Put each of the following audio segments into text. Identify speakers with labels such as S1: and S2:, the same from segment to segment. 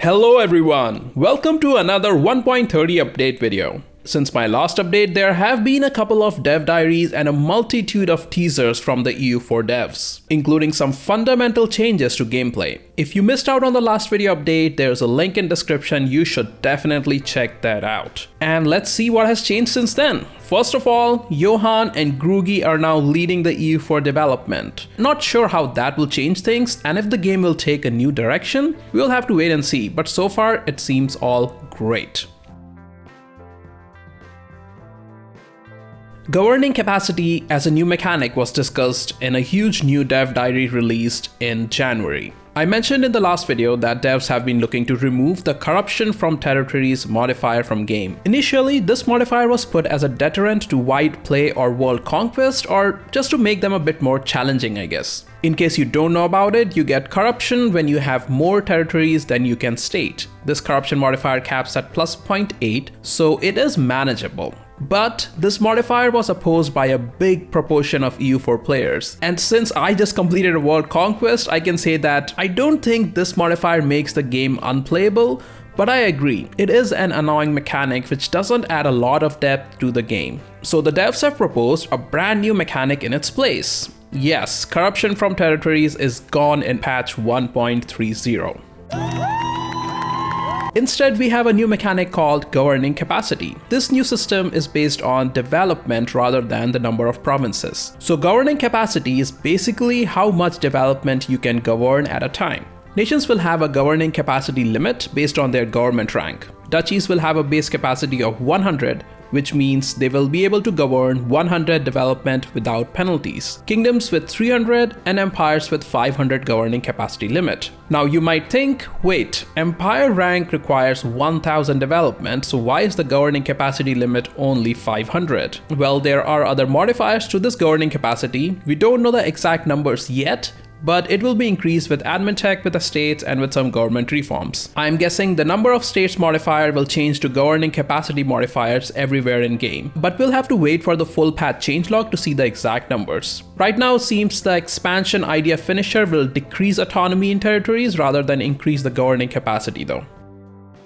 S1: Hello everyone, welcome to another 1.30 update video. Since my last update, there have been a couple of dev diaries and a multitude of teasers from the EU4 devs, including some fundamental changes to gameplay. If you missed out on the last video update, there's a link in description, you should definitely check that out. And let's see what has changed since then. First of all, Johan and Grugi are now leading the EU4 development. Not sure how that will change things, and if the game will take a new direction, we'll have to wait and see, but so far it seems all great. Governing capacity as a new mechanic was discussed in a huge new dev diary released in January. I mentioned in the last video that devs have been looking to remove the corruption from territories modifier from game. Initially, this modifier was put as a deterrent to wide play or world conquest, or just to make them a bit more challenging, I guess. In case you don't know about it, you get corruption when you have more territories than you can state. This corruption modifier caps at plus 0.8, so it is manageable. But this modifier was opposed by a big proportion of EU4 players. And since I just completed a world conquest, I can say that I don't think this modifier makes the game unplayable, but I agree, it is an annoying mechanic which doesn't add a lot of depth to the game. So the devs have proposed a brand new mechanic in its place. Yes, corruption from territories is gone in patch 1.30. Instead, we have a new mechanic called governing capacity. This new system is based on development rather than the number of provinces. So governing capacity is basically how much development you can govern at a time. Nations will have a governing capacity limit based on their government rank. Duchies will have a base capacity of 100, which means they will be able to govern 100 development without penalties. Kingdoms with 300 and empires with 500 governing capacity limit. Now you might think, wait, empire rank requires 1000 development, so why is the governing capacity limit only 500? Well, there are other modifiers to this governing capacity. We don't know the exact numbers yet, but it will be increased with admin tech with the states and with some government reforms. I'm guessing the number of states modifier will change to governing capacity modifiers everywhere in game, but we'll have to wait for the full patch changelog to see the exact numbers. Right now seems the expansion idea finisher will decrease autonomy in territories rather than increase the governing capacity though.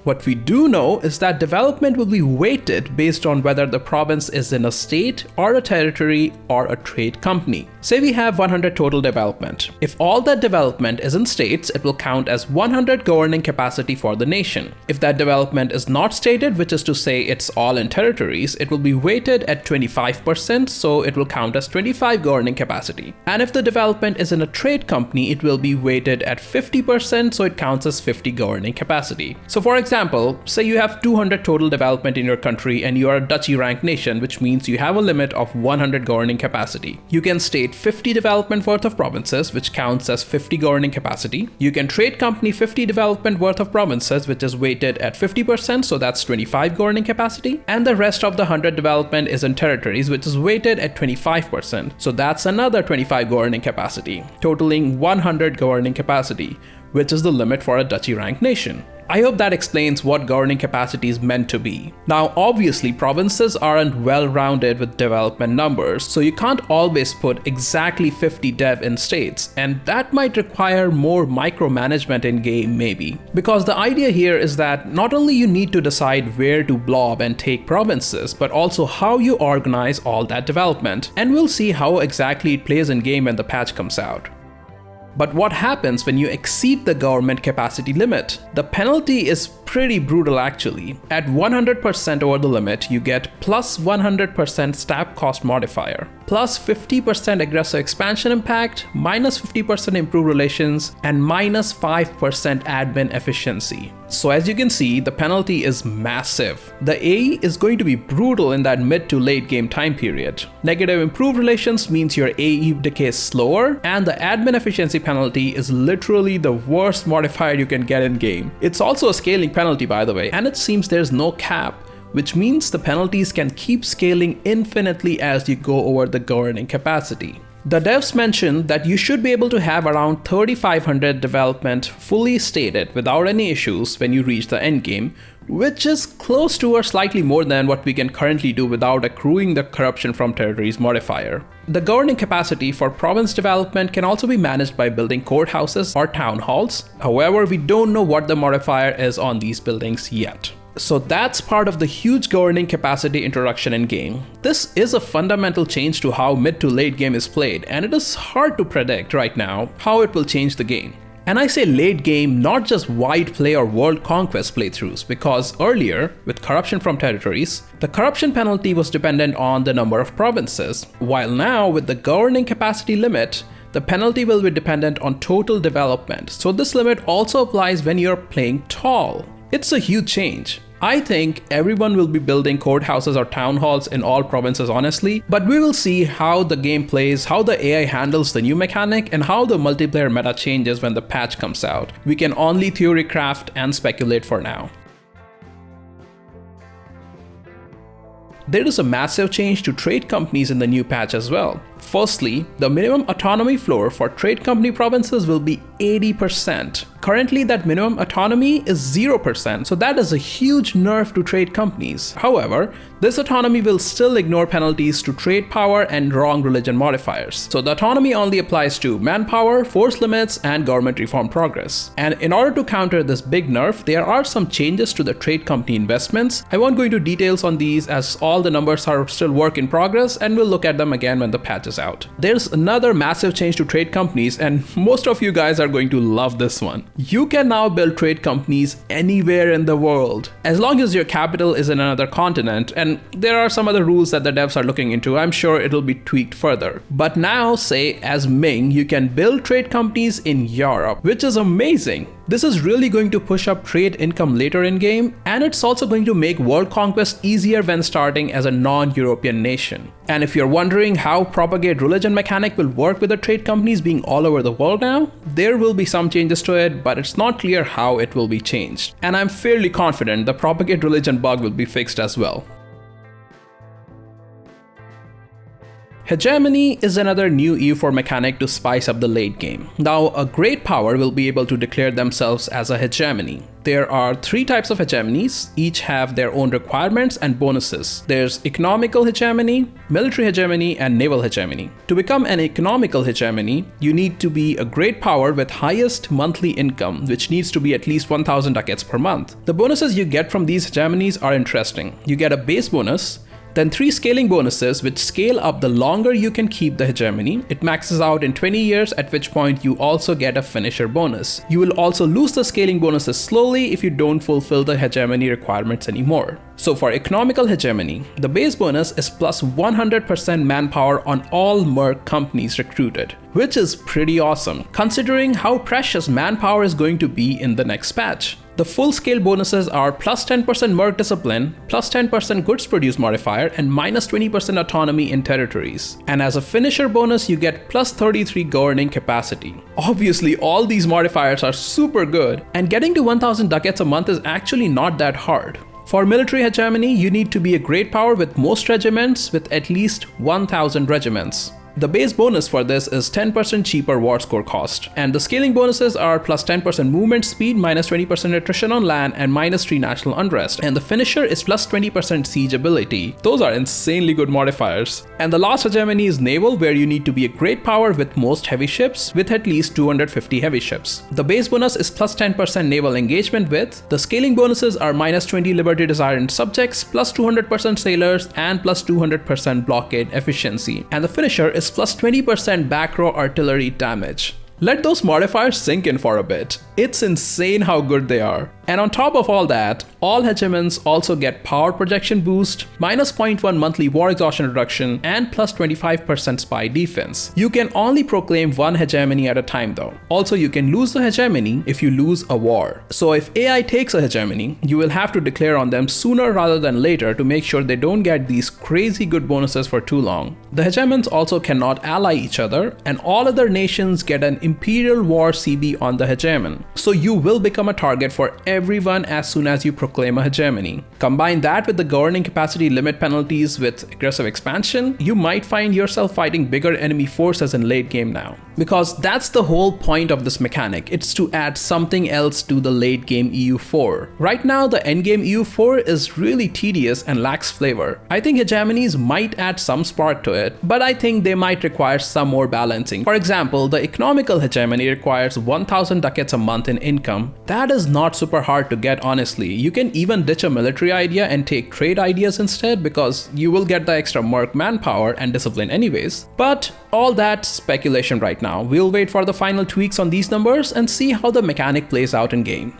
S1: What we do know is that development will be weighted based on whether the province is in a state or a territory or a trade company. Say we have 100 total development. If all that development is in states, it will count as 100 governing capacity for the nation. If that development is not stated, which is to say it's all in territories, it will be weighted at 25%, so it will count as 25 governing capacity. And if the development is in a trade company, it will be weighted at 50%, so it counts as 50 governing capacity. So for example, say you have 200 total development in your country and you are a duchy rank nation, which means you have a limit of 100 governing capacity. You can state 50 development worth of provinces, which counts as 50 governing capacity. You can trade company 50 development worth of provinces, which is weighted at 50%, so that's 25 governing capacity. And the rest of the 100 development is in territories, which is weighted at 25%, so that's another 25 governing capacity, totaling 100 governing capacity, which is the limit for a duchy rank nation. I hope that explains what governing capacity is meant to be. Now obviously provinces aren't well-rounded with development numbers, so you can't always put exactly 50 dev in states, and that might require more micromanagement in game maybe. Because the idea here is that not only you need to decide where to blob and take provinces, but also how you organize all that development, and we'll see how exactly it plays in game when the patch comes out. But what happens when you exceed the government capacity limit? The penalty is pretty brutal actually. At 100% over the limit, you get plus 100% stab cost modifier, plus 50% aggressive expansion impact, minus 50% improved relations, and minus 5% admin efficiency. So as you can see, the penalty is massive. The AE is going to be brutal in that mid to late game time period. Negative improved relations means your AE decays slower, and the admin efficiency penalty is literally the worst modifier you can get in game. It's also a scaling penalty by the way, and it seems there's no cap, which means the penalties can keep scaling infinitely as you go over the governing capacity. The devs mentioned that you should be able to have around 3500 development fully stated without any issues when you reach the endgame, which is close to or slightly more than what we can currently do without accruing the corruption from territories modifier. The governing capacity for province development can also be managed by building courthouses or town halls. However, we don't know what the modifier is on these buildings yet. So that's part of the huge governing capacity introduction in game. This is a fundamental change to how mid to late game is played, and it is hard to predict right now how it will change the game. And I say late game, not just wide play or world conquest playthroughs, because earlier, with corruption from territories, the corruption penalty was dependent on the number of provinces, while now with the governing capacity limit, the penalty will be dependent on total development. So this limit also applies when you're playing tall. It's a huge change. I think everyone will be building courthouses or town halls in all provinces honestly, but we will see how the game plays, how the AI handles the new mechanic, and how the multiplayer meta changes when the patch comes out. We can only theory craft and speculate for now. There is a massive change to trade companies in the new patch as well. Firstly, the minimum autonomy floor for trade company provinces will be 80%. Currently, that minimum autonomy is 0%, so that is a huge nerf to trade companies. However, this autonomy will still ignore penalties to trade power and wrong religion modifiers. So the autonomy only applies to manpower, force limits, and government reform progress. And in order to counter this big nerf, there are some changes to the trade company investments. I won't go into details on these as all the numbers are still work in progress, and we'll look at them again when the patch is out. There's another massive change to trade companies, and most of you guys are going to love this one. You can now build trade companies anywhere in the world, as long as your capital is in another continent, and there are some other rules that the devs are looking into. I'm sure it'll be tweaked further. But now, say as Ming, you can build trade companies in Europe, which is amazing. This is really going to push up trade income later in game, and it's also going to make world conquest easier when starting as a non-European nation. And if you're wondering how propagate religion mechanic will work with the trade companies being all over the world now, there will be some changes to it, but it's not clear how it will be changed. And I'm fairly confident the propagate religion bug will be fixed as well. Hegemony is another new EU4 mechanic to spice up the late game. Now, a great power will be able to declare themselves as a hegemony. There are 3 types of hegemonies, each have their own requirements and bonuses. There's economical hegemony, military hegemony, and naval hegemony. To become an economical hegemony, you need to be a great power with highest monthly income, which needs to be at least 1000 ducats per month. The bonuses you get from these hegemonies are interesting. You get a base bonus, then 3 scaling bonuses which scale up the longer you can keep the hegemony. It maxes out in 20 years, at which point you also get a finisher bonus. You will also lose the scaling bonuses slowly if you don't fulfill the hegemony requirements anymore. So for economical hegemony, the base bonus is plus 100% manpower on all merc companies recruited, which is pretty awesome considering how precious manpower is going to be in the next patch. The full scale bonuses are plus 10% merc discipline, plus 10% goods produced modifier, and minus 20% autonomy in territories. And as a finisher bonus, you get plus 33 governing capacity. Obviously, all these modifiers are super good, and getting to 1000 ducats a month is actually not that hard. For military hegemony, you need to be a great power with most regiments with at least 1000 regiments. The base bonus for this is 10% cheaper war score cost, and the scaling bonuses are plus 10% movement speed, minus 20% attrition on land, and minus 3 national unrest, and the finisher is plus 20% siege ability. Those are insanely good modifiers. And the last hegemony is naval, where you need to be a great power with most heavy ships with at least 250 heavy ships. The base bonus is plus 10% naval engagement width, the scaling bonuses are minus 20 liberty desire in subjects, plus 200% sailors, and plus 200% blockade efficiency, and the finisher is plus 20% back row artillery damage. Let those modifiers sink in for a bit. It's insane how good they are. And on top of all that, all hegemons also get power projection boost, minus 0.1 monthly war exhaustion reduction, and plus 25% spy defense. You can only proclaim one hegemony at a time though. Also, you can lose the hegemony if you lose a war. So if AI takes a hegemony, you will have to declare on them sooner rather than later to make sure they don't get these crazy good bonuses for too long. The hegemons also cannot ally each other, and all other nations get an Imperial War CB on the Hegemony. So you will become a target for everyone as soon as you proclaim a hegemony. Combine that with the governing capacity limit penalties with aggressive expansion, you might find yourself fighting bigger enemy forces in late game now. Because that's the whole point of this mechanic, it's to add something else to the late game EU4. Right now the endgame EU4 is really tedious and lacks flavor. I think hegemonies might add some spark to it, but I think they might require some more balancing. For example, the economical hegemony requires 1000 ducats a month in income. That is not super hard to get, honestly. You can even ditch a military idea and take trade ideas instead, because you will get the extra merc manpower and discipline anyways. But all that speculation right now. We'll wait for the final tweaks on these numbers and see how the mechanic plays out in game.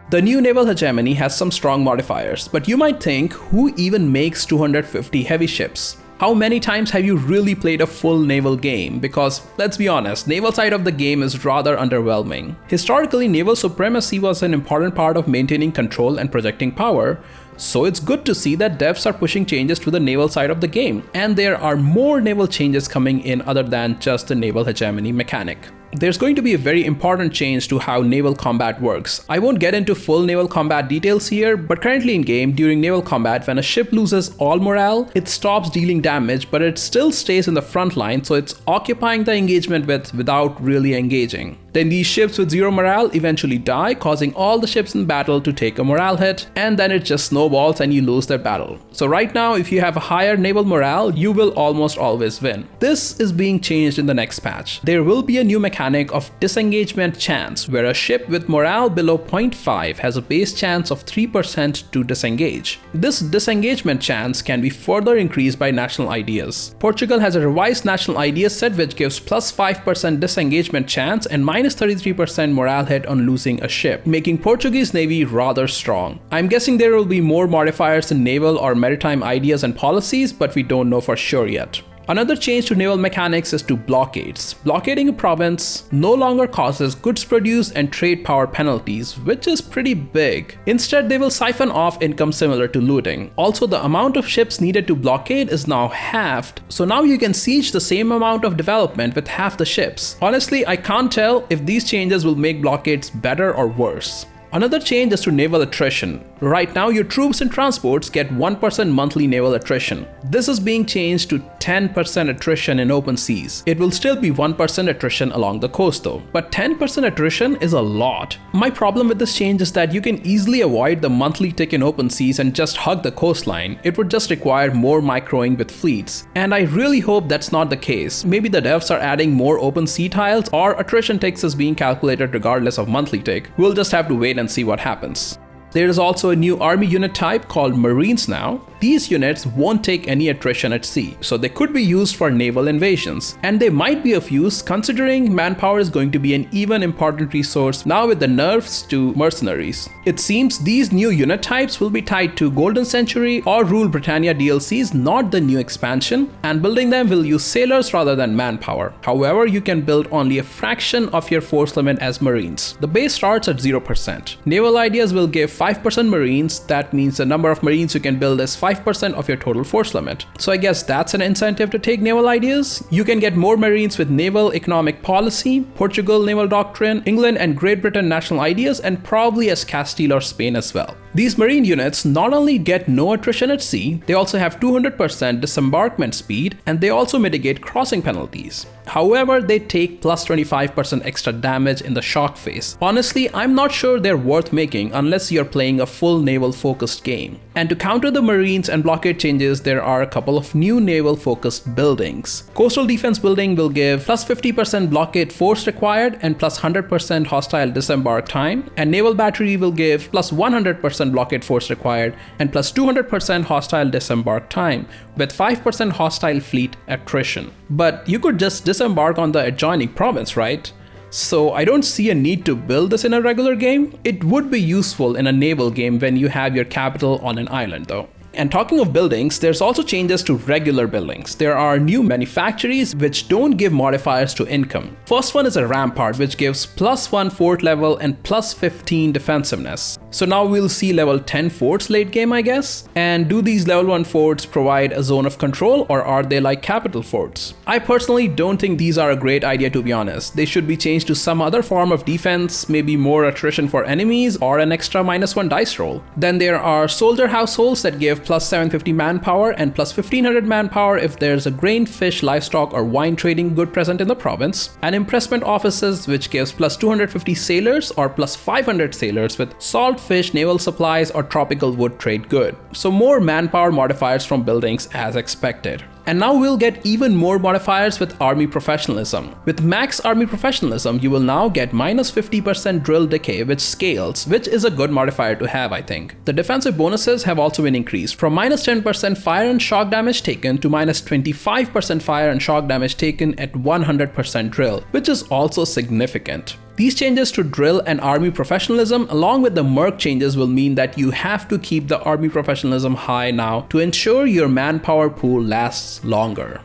S1: The new naval hegemony has some strong modifiers, but you might think, who even makes 250 heavy ships? How many times have you really played a full naval game? Because let's be honest, naval side of the game is rather underwhelming. Historically, naval supremacy was an important part of maintaining control and projecting power, so it's good to see that devs are pushing changes to the naval side of the game, and there are more naval changes coming in other than just the naval hegemony mechanic. There's going to be a very important change to how naval combat works. I won't get into full naval combat details here, but currently in game, during naval combat, when a ship loses all morale, it stops dealing damage, but it still stays in the front line, so it's occupying the engagement without really engaging. Then these ships with zero morale eventually die, causing all the ships in battle to take a morale hit, and then it just snowballs and you lose that battle. So right now, if you have a higher naval morale, you will almost always win. This is being changed in the next patch. There will be a new mechanic of disengagement chance, where a ship with morale below 0.5 has a base chance of 3% to disengage. This disengagement chance can be further increased by national ideas. Portugal has a revised national ideas set which gives plus 5% disengagement chance and minus 33% morale hit on losing a ship, making Portuguese navy rather strong. I'm guessing there will be more modifiers in naval or maritime ideas and policies, but we don't know for sure yet. Another change to naval mechanics is to blockades. Blockading a province no longer causes goods produced and trade power penalties, which is pretty big. Instead, they will siphon off income similar to looting. Also, the amount of ships needed to blockade is now halved, so now you can siege the same amount of development with half the ships. Honestly, I can't tell if these changes will make blockades better or worse. Another change is to naval attrition. Right now, your troops and transports get 1% monthly naval attrition. This is being changed to 10% attrition in open seas. It will still be 1% attrition along the coast though, but 10% attrition is a lot. My problem with this change is that you can easily avoid the monthly tick in open seas and just hug the coastline. It would just require more microing with fleets, and I really hope that's not the case. Maybe the devs are adding more open sea tiles, or attrition ticks is being calculated regardless of monthly tick. We'll just have to wait and see what happens. There is also a new army unit type called Marines now. These units won't take any attrition at sea, so they could be used for naval invasions. And they might be of use considering manpower is going to be an even important resource now with the nerfs to mercenaries. It seems these new unit types will be tied to Golden Century or Rule Britannia DLCs, not the new expansion, and building them will use sailors rather than manpower. However, you can build only a fraction of your force limit as Marines. The base starts at 0%. Naval ideas will give 5% Marines. That means the number of Marines you can build is 5% of your total force limit. So I guess that's an incentive to take naval ideas. You can get more Marines with naval economic policy, Portugal naval doctrine, England and Great Britain national ideas, and probably as Castile or Spain as well. These marine units not only get no attrition at sea, they also have 200% disembarkment speed, and they also mitigate crossing penalties. However, they take plus 25% extra damage in the shock phase. Honestly, I'm not sure they're worth making unless you're playing a full naval focused game. And to counter the Marines and blockade changes, there are a couple of new naval focused buildings. Coastal defense building will give plus 50% blockade force required and plus 100% hostile disembark time, and naval battery will give plus 100% blockade force required and plus 200% hostile disembark time with 5% hostile fleet attrition. But you could just disembark on the adjoining province, right? So I don't see a need to build this in a regular game. It would be useful in a naval game when you have your capital on an island though. And talking of buildings, there's also changes to regular buildings. There are new manufactories which don't give modifiers to income. First one is a rampart which gives plus 1 fort level and plus 15 defensiveness. So now we'll see level 10 forts late game, I guess. And do these level 1 forts provide a zone of control, or are they like capital forts? I personally don't think these are a great idea, to be honest. They should be changed to some other form of defense, maybe more attrition for enemies or an extra -1 dice roll. Then there are soldier households that give plus 750 manpower and plus 1500 manpower if there's a grain, fish, livestock or wine trading good present in the province. And impressment offices, which gives plus 250 sailors or plus 500 sailors with salt, fish, naval supplies or tropical wood trade good. So more manpower modifiers from buildings as expected. And now we'll get even more modifiers with army professionalism. With max army professionalism, you will now get minus 50% drill decay, which scales, which is a good modifier to have, I think. The defensive bonuses have also been increased from minus 10% fire and shock damage taken to minus 25% fire and shock damage taken at 100% drill, which is also significant. These changes to drill and army professionalism along with the merc changes will mean that you have to keep the army professionalism high now to ensure your manpower pool lasts longer.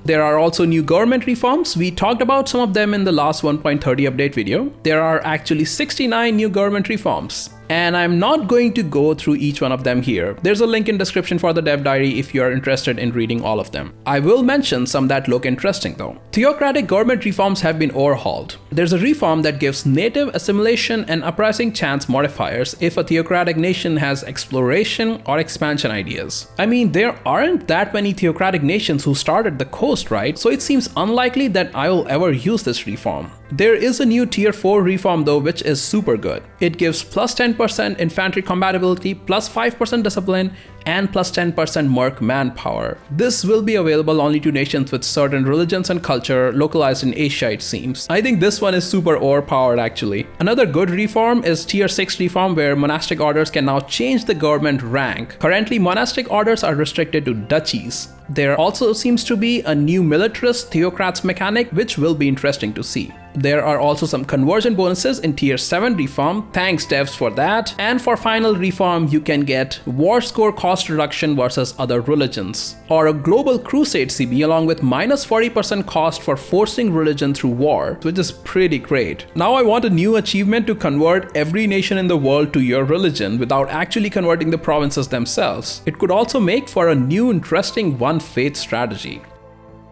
S1: There are also new government reforms. We talked about some of them in the last 1.30 update video. There are actually 69 new government reforms. And I'm not going to go through each one of them here. There's a link in description for the dev diary if you are interested in reading all of them. I will mention some that look interesting though. Theocratic government reforms have been overhauled. There's a reform that gives native assimilation and uprising chance modifiers if a theocratic nation has exploration or expansion ideas. I mean, there aren't that many theocratic nations who start at the coast, right? So it seems unlikely that I will ever use this reform. There is a new tier 4 reform though, which is super good. It gives plus 10% infantry compatibility, plus 5% discipline, and plus 10% merc manpower. This will be available only to nations with certain religions and culture localized in Asia, it seems. I think this one is super overpowered actually. Another good reform is tier 6 reform where monastic orders can now change the government rank. Currently, monastic orders are restricted to duchies. There also seems to be a new militarist theocrats mechanic, which will be interesting to see. There are also some conversion bonuses in tier 7 reform, thanks devs for that. And for final reform, you can get war score cost reduction versus other religions, or a global crusade CB along with minus 40% cost for forcing religion through war, which is pretty great. Now I want a new achievement to convert every nation in the world to your religion without actually converting the provinces themselves. It could also make for a new interesting one faith strategy.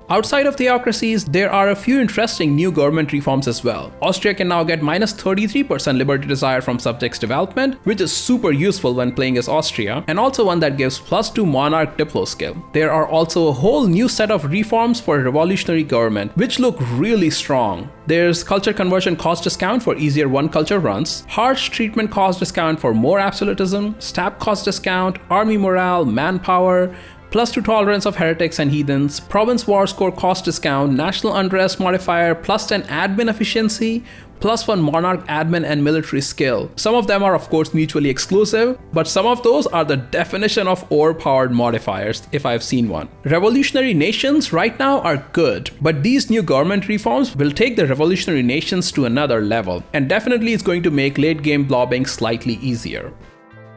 S1: Outside of theocracies, there are a few interesting new government reforms as well. Austria can now get minus 33% liberty desire from subjects development, which is super useful when playing as Austria, and also one that gives plus 2 monarch diplo skill. There are also a whole new set of reforms for revolutionary government, which look really strong. There's culture conversion cost discount for easier one culture runs, harsh treatment cost discount for more absolutism, stab cost discount, army morale, manpower, plus 2 tolerance of heretics and heathens, province war score cost discount, national unrest modifier, plus 10 admin efficiency, plus 1 monarch admin and military skill. Some of them are of course mutually exclusive, but some of those are the definition of overpowered modifiers if I've seen one. Revolutionary nations right now are good, but these new government reforms will take the revolutionary nations to another level, and definitely is going to make late game blobbing slightly easier.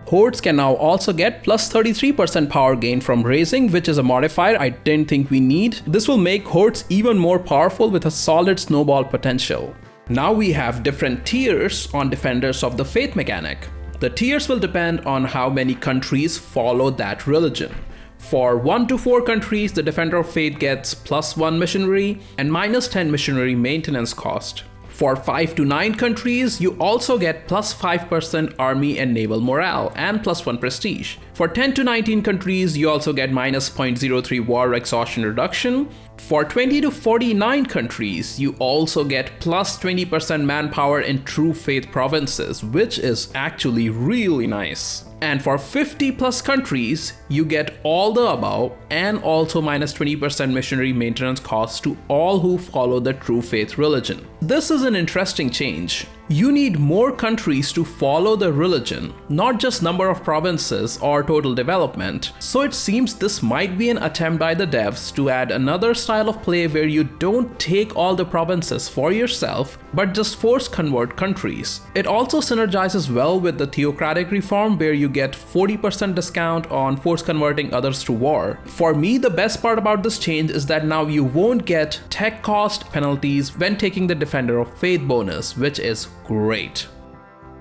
S1: Hordes can now also get plus 33% power gain from raising, which is a modifier I didn't think we need. This will make hordes even more powerful with a solid snowball potential. Now we have different tiers on defenders of the faith mechanic. The tiers will depend on how many countries follow that religion. For 1 to 4 countries, the defender of faith gets plus 1 missionary and minus 10 missionary maintenance cost. For 5 to 9 countries, you also get plus 5% army and naval morale and plus 1 prestige. For 10 to 19 countries, you also get minus 0.03 war exhaustion reduction. For 20 to 49 countries, you also get plus 20% manpower in true faith provinces, which is actually really nice. And for 50 plus countries, you get all the above and also minus 20% missionary maintenance costs to all who follow the true faith religion. This is an interesting change. You need more countries to follow the religion, not just number of provinces or total development. So it seems this might be an attempt by the devs to add another style of play where you don't take all the provinces for yourself, but just force convert countries. It also synergizes well with the theocratic reform where you get 40% discount on force converting others to war. For me, the best part about this change is that now you won't get tech cost penalties when taking the defender of faith bonus, which is great.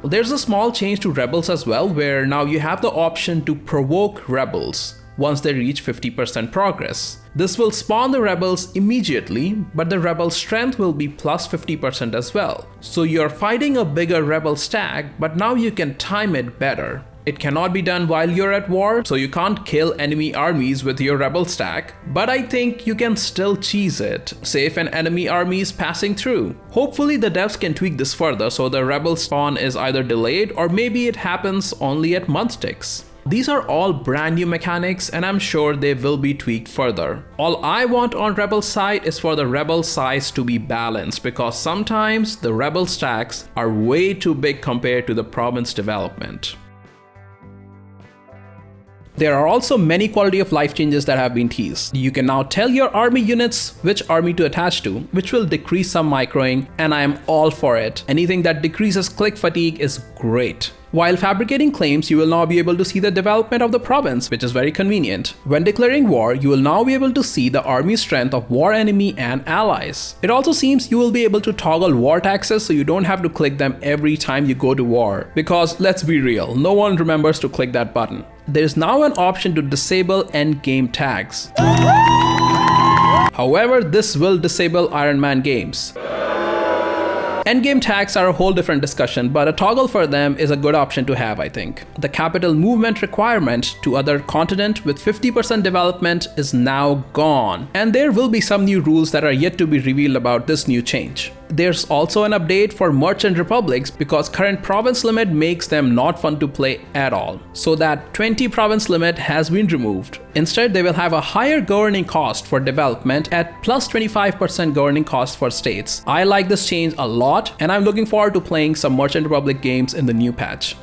S1: There's a small change to rebels as well, where now you have the option to provoke rebels once they reach 50% progress. This will spawn the rebels immediately, but the rebel strength will be plus 50% as well. So you're fighting a bigger rebel stack, but now you can time it better. It cannot be done while you're at war, so you can't kill enemy armies with your rebel stack, but I think you can still cheese it, say if an enemy army is passing through. Hopefully the devs can tweak this further so the rebel spawn is either delayed or maybe it happens only at month ticks. These are all brand new mechanics and I'm sure they will be tweaked further. All I want on Rebel side is for the Rebel size to be balanced, because sometimes the Rebel stacks are way too big compared to the province development. There are also many quality of life changes that have been teased. You can now tell your army units which army to attach to, which will decrease some microing, and I am all for it. Anything that decreases click fatigue is great. While fabricating claims, you will now be able to see the development of the province, which is very convenient. When declaring war, you will now be able to see the army strength of war enemy and allies. It also seems you will be able to toggle war taxes so you don't have to click them every time you go to war. Because let's be real, no one remembers to click that button. There is now an option to disable endgame tags. However, this will disable Iron Man games. Endgame tags are a whole different discussion, but a toggle for them is a good option to have, I think. The capital movement requirement to other continent with 50% development is now gone, and there will be some new rules that are yet to be revealed about this new change. There's also an update for merchant republics because current province limit makes them not fun to play at all. So that 20 province limit has been removed. Instead, they will have a higher governing cost for development at plus 25% governing cost for states. I like this change a lot and I'm looking forward to playing some merchant republic games in the new patch.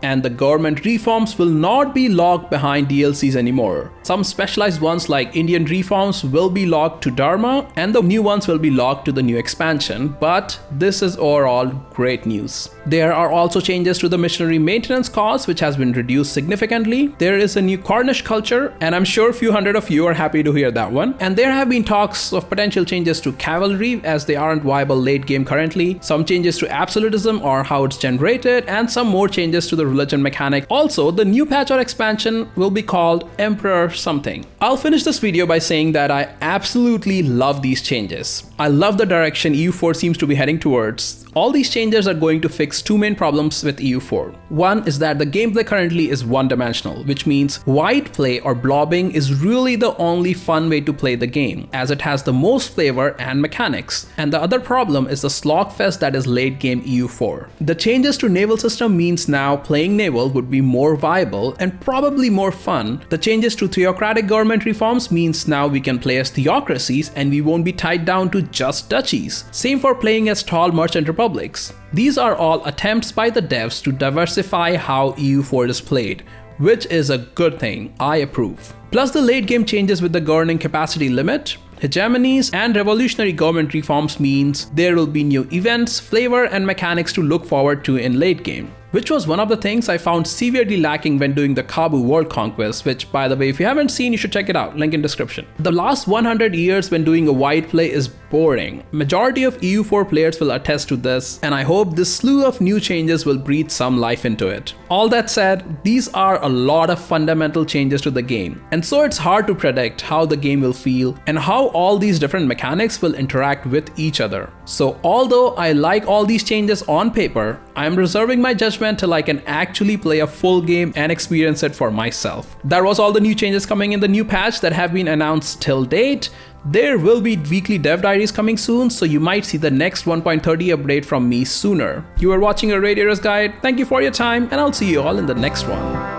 S1: And the government reforms will not be locked behind DLCs anymore. Some specialized ones like Indian reforms will be locked to Dharma and the new ones will be locked to the new expansion, but this is overall great news. There are also changes to the missionary maintenance cost, which has been reduced significantly. There is a new Cornish culture and I'm sure a few hundred of you are happy to hear that one. And there have been talks of potential changes to cavalry as they aren't viable late game currently, some changes to absolutism or how it's generated, and some more changes to the religion mechanic. Also, the new patch or expansion will be called Emperor something. I'll finish this video by saying that I absolutely love these changes. I love the direction EU4 seems to be heading towards. All these changes are going to fix two main problems with EU4. One is that the gameplay currently is one-dimensional, which means wide play or blobbing is really the only fun way to play the game, as it has the most flavor and mechanics. And the other problem is the slogfest that is late game EU4. The changes to Naval system means now playing Naval would be more viable and probably more fun. The changes to theocratic government reforms means now we can play as theocracies and we won't be tied down to just duchies. Same for playing as tall merchant republics. These are all attempts by the devs to diversify how EU4 is played, which is a good thing. I approve. Plus the late game changes with the governing capacity limit, hegemonies, and revolutionary government reforms means there will be new events, flavor, and mechanics to look forward to in late game, which was one of the things I found severely lacking when doing the Kabu World Conquest, which by the way, if you haven't seen, you should check it out, link in description. The last 100 years when doing a wide play is boring. Majority of EU4 players will attest to this, and I hope this slew of new changes will breathe some life into it. All that said, these are a lot of fundamental changes to the game, and so it's hard to predict how the game will feel and how all these different mechanics will interact with each other. So although I like all these changes on paper, I am reserving my judgment till I can actually play a full game and experience it for myself. That was all the new changes coming in the new patch that have been announced till date. There will be weekly dev diaries coming soon, so you might see the next 1.30 update from me sooner. You are watching a Radiator's Guide. Thank you for your time, and I'll see you all in the next one.